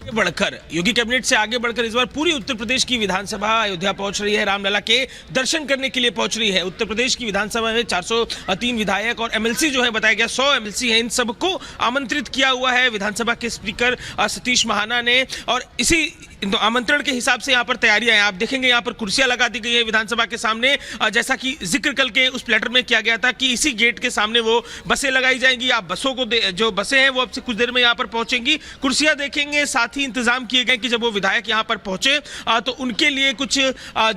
बढ़कर योगी कैबिनेट से आगे बढ़कर इस बार पूरी उत्तर प्रदेश की विधानसभा अयोध्या पहुंच रही है। रामलला के दर्शन करने के लिए पहुंच रही है। उत्तर प्रदेश की विधानसभा में 403 विधायक और एमएलसी जो है बताया गया 100 एमएलसी हैं। इन सबको आमंत्रित किया हुआ है विधानसभा के स्पीकर सतीश महाना ने और इसी तो आमंत्रण के हिसाब से यहाँ पर तैयारियां हैं। आप देखेंगे यहाँ पर कुर्सियां लगा दी गई है विधानसभा के सामने, जैसा कि जिक्र कल के उस प्लेटर में किया गया था कि इसी गेट के सामने वो बसें लगाई जाएंगी। आप बसों को जो बसें हैं वो अब से कुछ देर में यहाँ पर पहुंचेंगी। कुर्सियां देखेंगे, साथ ही इंतजाम किए गए कि जब वो विधायक यहाँ पर पहुंचे तो उनके लिए कुछ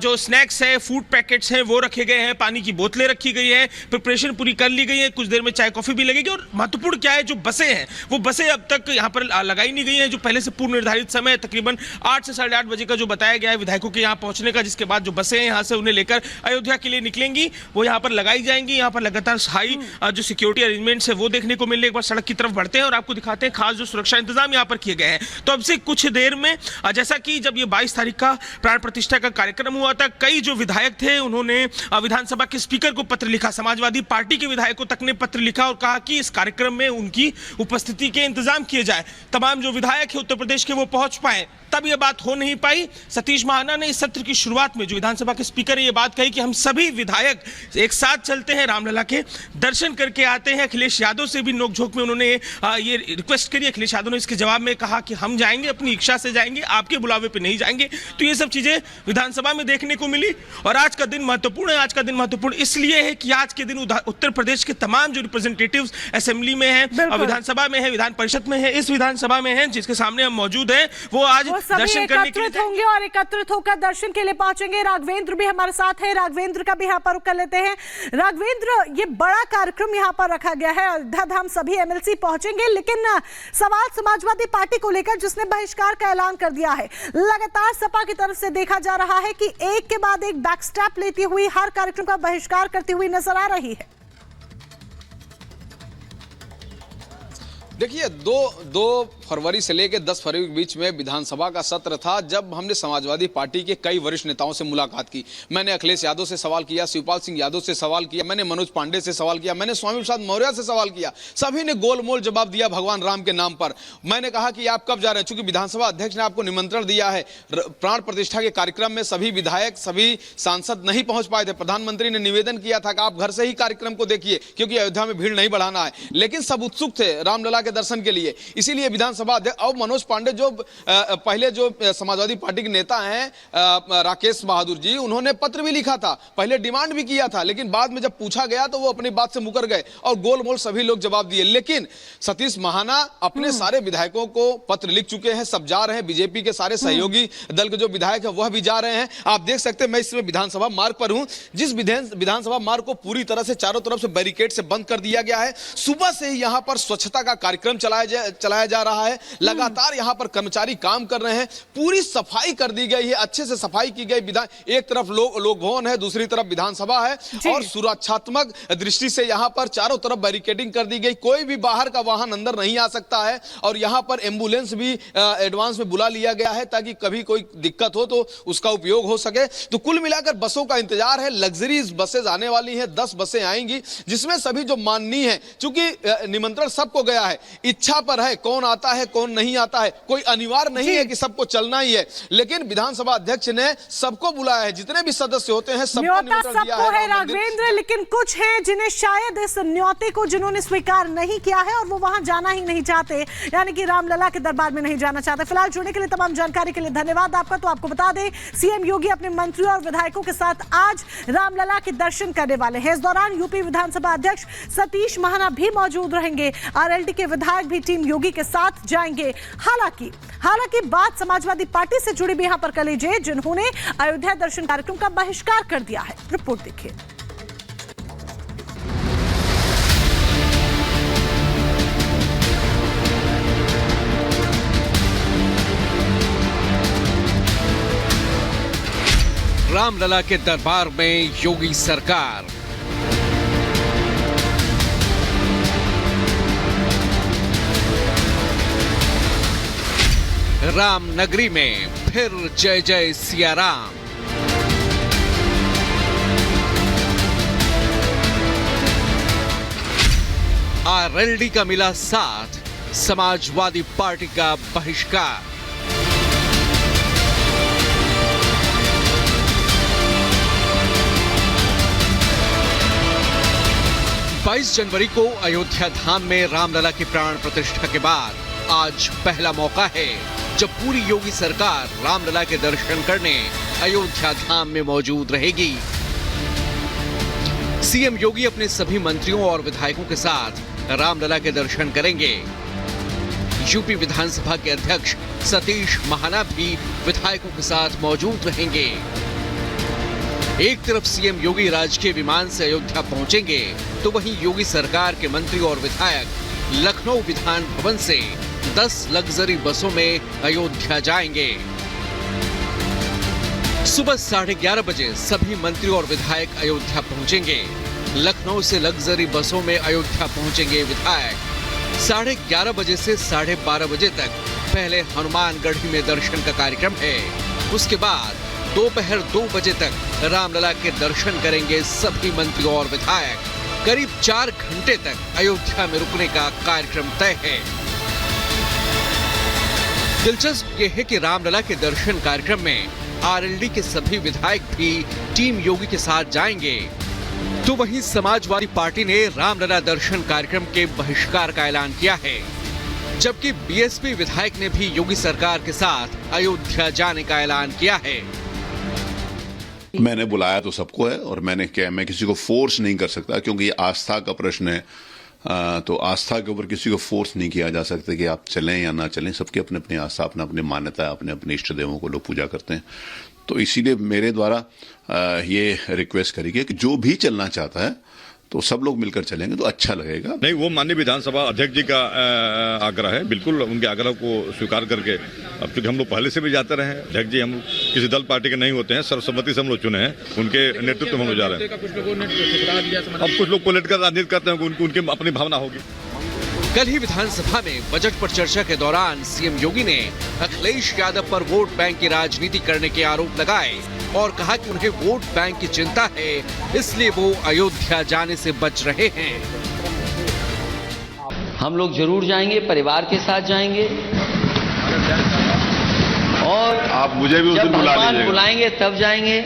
जो स्नैक्स है, फूड पैकेट्स हैं वो रखे गए हैं, पानी की बोतलें रखी गई है, प्रिपरेशन पूरी कर ली गई है। कुछ देर में चाय कॉफी भी लगेगी। और महत्वपूर्ण क्या है, जो बसें हैं वो बसें अब तक यहाँ पर लगाई नहीं गई हैं। जो पहले से पूर्व निर्धारित समय तकरीबन 8 से 8:30 बजे का जो बताया गया है विधायकों के यहाँ पहुंचने का, जिसके बाद जो बसें यहाँ से उन्हें लेकर अयोध्या के लिए निकलेंगी वो यहाँ पर लगाई जाएंगी। यहाँ पर लगातार हाई जो सिक्योरिटी अरेंजमेंट्स है वो देखने को मिलने। एक बार सड़क की तरफ बढ़ते हैं और आपको दिखाते हैं खास जो सुरक्षा इंतजाम यहाँ पर किए गए हैं। तो अब से कुछ देर में जैसा कि जब ये 22 तारीख का प्राण प्रतिष्ठा का कार्यक्रम हुआ था, कई जो विधायक थे उन्होंने विधानसभा के स्पीकर को पत्र लिखा, समाजवादी पार्टी के विधायकों तक ने पत्र लिखा और कहा कि इस कार्यक्रम में उनकी उपस्थिति के इंतजाम किए जाए, तमाम जो विधायक है उत्तर प्रदेश के वो पहुंच पाए। तब ये बात हो नहीं पाई। सतीश महाना ने इस सत्र की शुरुआत में जो विधानसभा के स्पीकर है ये बात कही कि हम सभी विधायक एक साथ चलते हैं, रामलला के दर्शन करके आते हैं। अखिलेश यादव से भी नोकझोंक में उन्होंने ये रिक्वेस्ट करी। अखिलेश यादव ने इसके जवाब में कहा कि हम जाएंगे, अपनी इच्छा से जाएंगे, आपके बुलावे पे नहीं जाएंगे। तो ये सब चीजें विधानसभा में देखने को मिली। और आज का दिन महत्वपूर्ण है। आज का दिन महत्वपूर्ण इसलिए है कि आज के दिन उत्तर प्रदेश के तमाम जो रिप्रेजेंटेटिव्स असेंबली में है, विधानसभा में है, विधान परिषद में है, इस विधानसभा में है, जिसके सामने हम मौजूद हैं, वो आज दर्शन करने के लिए होंगे और एकत्रित होकर दर्शन के लिए पहुंचेंगे। राघवेंद्र भी हमारे साथ है, राघवेंद्र का भी यहाँ पर रुख कर लेते हैं। राघवेंद्र, ये बड़ा कार्यक्रम यहाँ पर रखा गया है, अयोध्या धाम सभी एमएलसी पहुंचेंगे, लेकिन सवाल समाजवादी पार्टी को लेकर जिसने बहिष्कार का ऐलान कर दिया है। लगातार सपा की तरफ से देखा जा रहा है कि एक के बाद एक बैकस्टेप लेती हुई हर कार्यक्रम का बहिष्कार करती हुई नजर आ रही है। देखिए, 2 फरवरी से लेकर 10 फरवरी के बीच में विधानसभा का सत्र था, जब हमने समाजवादी पार्टी के कई वरिष्ठ नेताओं से मुलाकात की। मैंने अखिलेश यादव से सवाल किया, शिवपाल सिंह यादव से सवाल किया, मैंने मनोज पांडे से सवाल किया, मैंने स्वामी प्रसाद मौर्य से सवाल किया। सभी ने गोलमोल जवाब दिया भगवान राम के नाम पर। मैंने कहा कि आप कब जा रहे हैं, चूंकि विधानसभा अध्यक्ष ने आपको निमंत्रण दिया है। प्राण प्रतिष्ठा के कार्यक्रम में सभी विधायक, सभी सांसद नहीं पहुंच पाए थे। प्रधानमंत्री ने निवेदन किया था कि आप घर से ही कार्यक्रम को देखिए, क्योंकि अयोध्या में भीड़ नहीं बढ़ाना है। लेकिन सब उत्सुक थे रामलला के दर्शन के लिए, इसीलिए विधानसभा अध्यक्ष और मनोज पांडे जो पहले जो समाजवादी पार्टी के नेता हैं राकेश बहादुर जी, उन्होंने पत्र भी लिखा था, पहले डिमांड भी किया था, लेकिन बाद में जब पूछा गया तो वो अपनी बात से मुकर गए और गोलमोल सभी लोग जवाब दिए। लेकिन सतीश महाना अपने सारे विधायकों को पत्र लिख चुके हैं, सब जा रहे हैं। बीजेपी के सारे सहयोगी दल के जो विधायक है वह भी जा रहे हैं। आप देख सकते हैं मैं इस समय विधानसभा मार्ग पर हूं, जिस विधानसभा मार्ग को पूरी तरह से चारों तरफ से बैरिकेड से बंद कर दिया गया है। सुबह से ही यहां पर स्वच्छता का कार्यक्रम चलाया जा रहा है। लगातार यहां पर कर्मचारी काम कर रहे हैं, पूरी सफाई कर दी गई है, अच्छे से सफाई की गई। एक तरफ लोक भवन है, दूसरी तरफ विधानसभा है और सुरक्षात्मक दृष्टि से यहां पर चारों तरफ बैरिकेडिंग कर दी गई। कोई भी बाहर का वाहन अंदर नहीं आ सकता है और यहां पर एम्बुलेंस भी एडवांस में बुला लिया गया है ताकि कभी कोई दिक्कत हो तो उसका उपयोग हो सके। तो कुल मिलाकर बसों का इंतजार है। लग्जरीज बसें आने वाली हैं, 10 बसें आएंगी, जिसमें सभी जो माननीय है, चूंकि निमंत्रण सबको गया है, इच्छा पर है कौन आता है कौन नहीं आता है, कोई अनिवार्य नहीं है कि सबको चलना ही है। लेकिन विधानसभा अध्यक्ष ने सबको बुलाया है, जितने भी सदस्य होते हैं सबको निमंत्रण दिया है। राघवेंद्र, लेकिन कुछ हैं जिन्हें शायद इस न्योते को जिन्होंने स्वीकार नहीं किया है और वो वहां जाना ही नहीं चाहते, यानी कि रामलला के दरबार में नहीं जाना चाहते। फिलहाल जुड़ने के लिए, तमाम जानकारी के लिए धन्यवाद आपका। तो आपको बता दें, सीएम योगी अपने मंत्रियों और विधायकों के साथ आज रामलला के दर्शन करने वाले हैं। इस दौरान यूपी विधानसभा अध्यक्ष सतीश महाना भी मौजूद रहेंगे। आरएलडी के विधायक भी टीम योगी के साथ जाएंगे। हालांकि बात समाजवादी पार्टी से जुड़ी भी यहां पर कर लीजिए, जिन्होंने अयोध्या दर्शन कार्यक्रम का बहिष्कार कर दिया है। रिपोर्ट देखिए। रामलला के दरबार में योगी सरकार। राम नगरी में फिर जय जय सिया राम। आरएलडी का मिला साथ, समाजवादी पार्टी का बहिष्कार। 22 जनवरी को अयोध्या धाम में रामलला की प्राण प्रतिष्ठा के बाद आज पहला मौका है जब पूरी योगी सरकार रामलला के दर्शन करने अयोध्या धाम में मौजूद रहेगी। सीएम योगी अपने सभी मंत्रियों और विधायकों के साथ रामलला के दर्शन करेंगे। यूपी विधानसभा के अध्यक्ष सतीश महाना भी विधायकों के साथ मौजूद रहेंगे। एक तरफ सीएम योगी राजकीय विमान से अयोध्या पहुंचेंगे, तो वहीं योगी सरकार के मंत्री और विधायक लखनऊ विधान भवन से 10 लग्जरी बसों में अयोध्या जाएंगे। सुबह 11:30 बजे सभी मंत्री और विधायक अयोध्या पहुंचेंगे। लखनऊ से लग्जरी बसों में अयोध्या पहुंचेंगे विधायक। 11:30 बजे से 12:30 बजे तक पहले हनुमानगढ़ी में दर्शन का कार्यक्रम है। उसके बाद दोपहर 2 बजे तक रामलला के दर्शन करेंगे सभी मंत्री और विधायक। करीब 4 घंटे तक अयोध्या में रुकने का कार्यक्रम तय है। दिलचस्प यह है कि रामलला के दर्शन कार्यक्रम में आरएलडी के सभी विधायक भी टीम योगी के साथ जाएंगे। तो वहीं समाजवादी पार्टी ने रामलला दर्शन कार्यक्रम के बहिष्कार का ऐलान किया है, जबकि बीएसपी विधायक ने भी योगी सरकार के साथ अयोध्या जाने का ऐलान किया है। मैंने बुलाया तो सबको है और मैं किसी को फोर्स नहीं कर सकता, क्योंकि ये आस्था का प्रश्न है। तो आस्था के ऊपर किसी को फोर्स नहीं किया जा सकता कि आप चलें या ना चलें। सबकी अपनी अपनी आस्था, अपना अपनी मान्यता है, अपने अपने इष्ट देवों को लोग पूजा करते हैं। तो इसीलिए मेरे द्वारा ये रिक्वेस्ट करी गई कि जो भी चलना चाहता है तो सब लोग मिलकर चलेंगे तो अच्छा लगेगा। नहीं, वो माननीय विधानसभा अध्यक्ष जी का आग्रह है, बिल्कुल उनके आग्रह को स्वीकार करके। अब चूंकि हम लोग पहले से भी जाते रहे हैं, अध्यक्ष जी हम किसी दल पार्टी के नहीं होते हैं, सर्वसम्मति से हम लोग चुने हैं, उनके नेतृत्व में हम लोग जा रहे हैं। अब कुछ लोग पॉलिटिकल राजनीति करते हैं, उनकी अपनी भावना होगी। कल ही विधानसभा में बजट पर चर्चा के दौरान सीएम योगी ने अखिलेश यादव पर वोट बैंक की राजनीति करने के आरोप लगाए और कहा कि उन्हें वोट बैंक की चिंता है, इसलिए वो अयोध्या जाने से बच रहे हैं। हम लोग जरूर जाएंगे, परिवार के साथ जाएंगे और आप मुझे भी उस दिन बुला लीजिएगा। बुलाएंगे तब जाएंगे,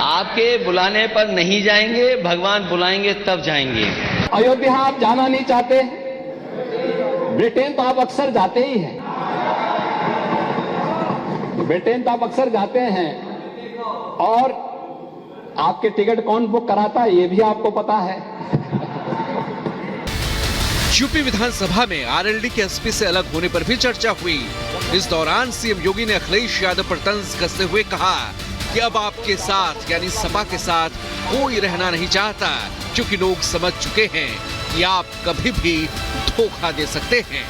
आपके बुलाने पर नहीं जाएंगे, भगवान बुलाएंगे तब जाएंगे। अयोध्या आप जाना नहीं चाहते, ब्रिटेन तो आप अक्सर जाते ही हैं, ब्रिटेन तो आप अक्सर जाते हैं और आपके टिकट कौन बुक कराता है ये भी आपको पता है। यूपी विधानसभा में आरएलडी के एसपी से अलग होने पर भी चर्चा हुई। इस दौरान सीएम योगी ने अखिलेश यादव पर तंज कसते हुए कहा कि अब आपके साथ यानी सपा के साथ कोई रहना नहीं चाहता, क्योंकि लोग समझ चुके हैं कि आप कभी भी धोखा दे सकते हैं।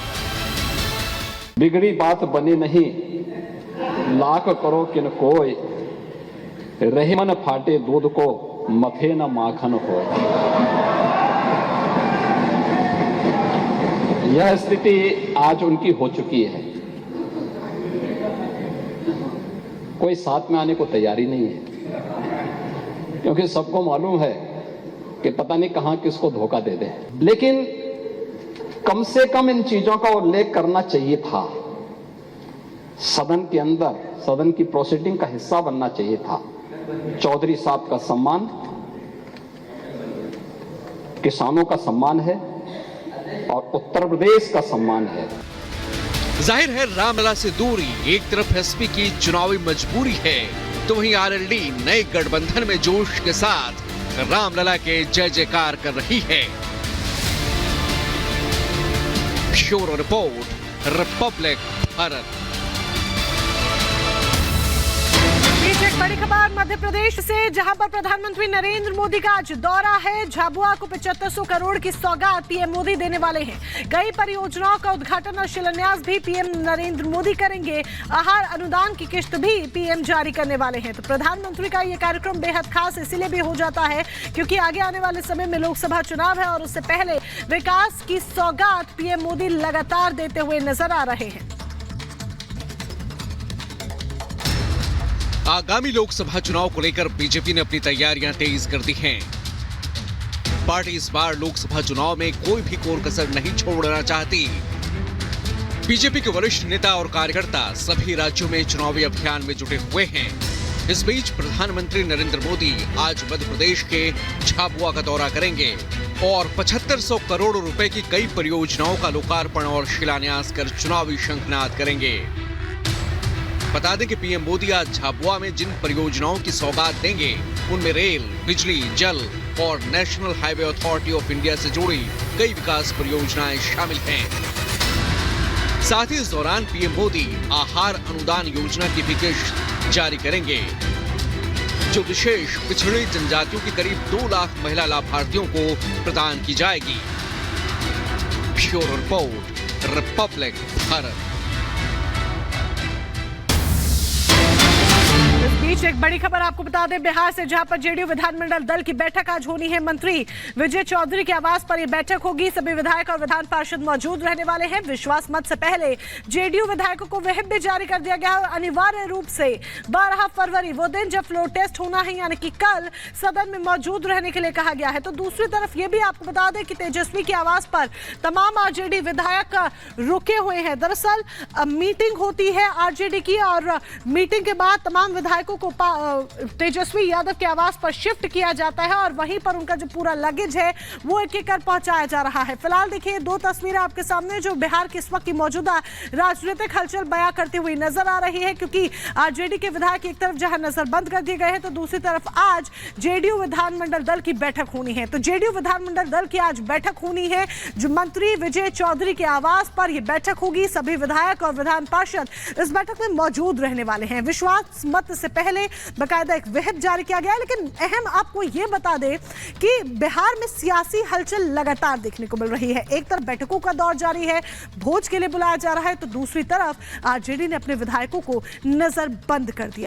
बिगड़ी बात बने नहीं, लाख करो किन कोई, रहे मन फाटे दूध को, मथे न माखन हो। यह स्थिति आज उनकी हो चुकी है। कोई साथ में आने को तैयारी नहीं है, क्योंकि सबको मालूम है कि पता नहीं कहां किसको धोखा दे दे। लेकिन कम से कम इन चीजों का उल्लेख करना चाहिए था, सदन के अंदर, सदन की प्रोसीडिंग का हिस्सा बनना चाहिए था। चौधरी साहब का सम्मान किसानों का सम्मान है और उत्तर प्रदेश का सम्मान है। जाहिर है रामलला से दूरी एक तरफ एसपी की चुनावी मजबूरी है, तो वहीं आरएलडी नए गठबंधन में जोश के साथ रामलला के जय जयकार कर रही है। Bureau report, Republic Bharat. एक बड़ी खबर मध्य प्रदेश से, जहां पर प्रधानमंत्री नरेंद्र मोदी का आज दौरा है। झाबुआ को 7500 करोड़ की सौगात पीएम मोदी देने वाले हैं। कई परियोजनाओं का उद्घाटन और शिलान्यास भी पीएम नरेंद्र मोदी करेंगे। आहार अनुदान की किश्त भी पीएम जारी करने वाले हैं। तो प्रधानमंत्री का यह कार्यक्रम बेहद खास इसलिए भी हो जाता है क्योंकि आगे आने वाले समय में लोकसभा चुनाव है और उससे पहले विकास की सौगात पीएम मोदी लगातार देते हुए नजर आ रहे हैं। आगामी लोकसभा चुनाव को लेकर बीजेपी ने अपनी तैयारियां तेज कर दी हैं। पार्टी इस बार लोकसभा चुनाव में कोई भी कोर कसर नहीं छोड़ना चाहती। बीजेपी के वरिष्ठ नेता और कार्यकर्ता सभी राज्यों में चुनावी अभियान में जुटे हुए हैं। इस बीच प्रधानमंत्री नरेंद्र मोदी आज मध्य प्रदेश के झाबुआ का दौरा करेंगे। और 7500 करोड़ रुपए की कई परियोजनाओं का लोकार्पण और शिलान्यास कर चुनावी शंखनाद करेंगे। बता दें कि पीएम मोदी आज झाबुआ में जिन परियोजनाओं की सौगात देंगे उनमें रेल, बिजली, जल और national highway authority of India से जुड़ी कई विकास परियोजनाएं शामिल हैं। साथ ही इस दौरान पीएम मोदी आहार अनुदान योजना की भी किस्त जारी करेंगे, जो विशेष पिछड़ी जनजातियों की करीब 2 लाख महिला लाभार्थियों को प्रदान की जाएगी। Bureau report, Republic Bharat. इस बीच एक बड़ी खबर आपको बता दें बिहार से, जहां पर जेडीयू विधानमंडल दल की बैठक आज होनी है। मंत्री विजय चौधरी के आवास पर यह बैठक होगी। सभी विधायक और विधान पार्षद मौजूद रहने वाले हैं। विश्वास मत से पहले जेडीयू विधायकों को व्हिप भी जारी कर दिया गया है और अनिवार्य रूप से 12 फरवरी वो दिन जब फ्लोर टेस्ट होना है, यानी कि कल सदन में मौजूद रहने के लिए कहा गया है। तो दूसरी तरफ ये भी आपको बता दें कि तेजस्वी के आवास पर तमाम आरजेडी विधायक रुके हुए हैं। दरअसल मीटिंग होती है आरजेडी की और मीटिंग के बाद तमाम विधायकों को तेजस्वी यादव के आवास पर शिफ्ट किया जाता है और वहीं पर उनका जो पूरा लगेज है वो एक एक कर पहुंचाया जा रहा है। फिलहाल देखिए 2 तस्वीरें आपके सामने जो बिहार की इस वक्त की मौजूदा राजनीतिक हलचल बयां करती हुई नजर आ रही है, क्योंकि आरजेडी के विधायक एक तरफ जहां नजरबंद कर दिए गए हैं तो दूसरी तरफ आज जेडीयू विधानमंडल दल की बैठक होनी है। तो जेडीयू विधानमंडल दल की आज बैठक होनी है, जो मंत्री विजय चौधरी के आवास पर यह बैठक होगी। सभी विधायक और विधान पार्षद इस बैठक में मौजूद रहने वाले हैं। विश्वास मत से पहले बकायदा एक व्हिप जारी किया गया है। लेकिन अहम आपको यह बता दें कि बिहार में सियासी हलचल लगातार देखने को मिल रही है। एक तरफ बैठकों का दौर जारी है, भोज के लिए बुलाया जा रहा है, तो दूसरी तरफ आरजेडी ने अपने विधायकों को नजरबंद कर दिया।